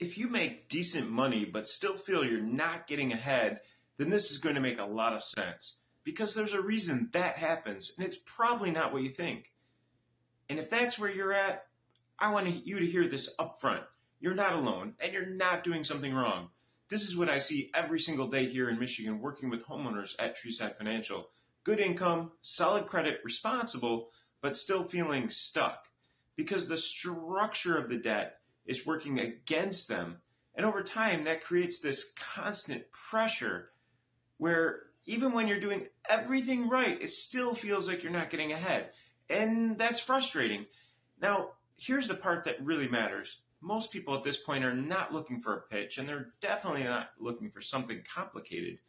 If you make decent money but still feel you're not getting ahead, then this is going to make a lot of sense because there's a reason that happens and it's probably not what you think. And if that's where you're at, I want you to hear this up front. You're not alone and you're not doing something wrong. This is what I see every single day here in Michigan working with homeowners at Treeside Financial. Good income, solid credit, responsible, but still feeling stuck because the structure of the debt is working against them. And over time, that creates this constant pressure where even when you're doing everything right, it still feels like you're not getting ahead. And that's frustrating. Now, here's the part that really matters. Most people at this point are not looking for a pitch, and they're definitely not looking for something complicated.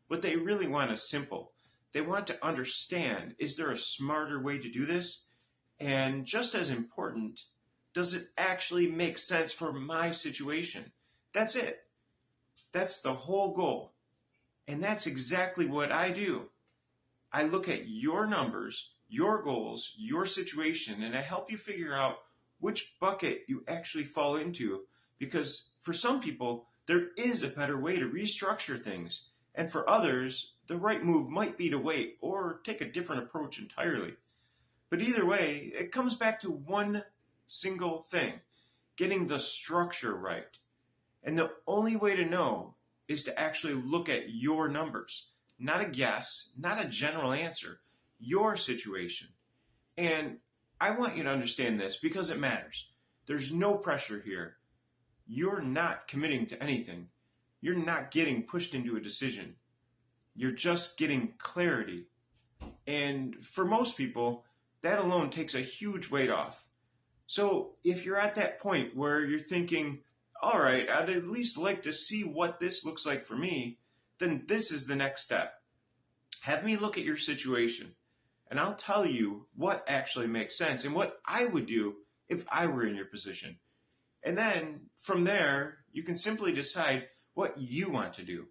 What they really want is simple. They want to understand, is there a smarter way to do this? And just as important, does it actually make sense for my situation? That's it. That's the whole goal. And that's exactly what I do. I look at your numbers, your goals, your situation, and I help you figure out which bucket you actually fall into. Because for some people, there is a better way to restructure things. And for others, the right move might be to wait or take a different approach entirely. But either way, it comes back to one single thing, getting the structure right. And the only way to know is to actually look at your numbers, not a guess, not a general answer, your situation. And I want you to understand this because it matters. There's no pressure here. You're not committing to anything. You're not getting pushed into a decision. You're just getting clarity. And for most people, that alone takes a huge weight off. So if you're at that point where you're thinking, all right, I'd at least like to see what this looks like for me, then this is the next step. Have me look at your situation, and I'll tell you what actually makes sense and what I would do if I were in your position. And then from there, you can simply decide what you want to do.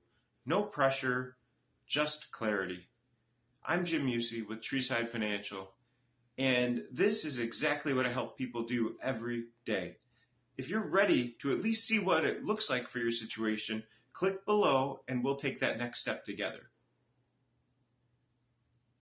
No pressure, just clarity. I'm Jim Mucci with Treeside Financial, and this is exactly what I help people do every day. If you're ready to at least see what it looks like for your situation, click below and we'll take that next step together.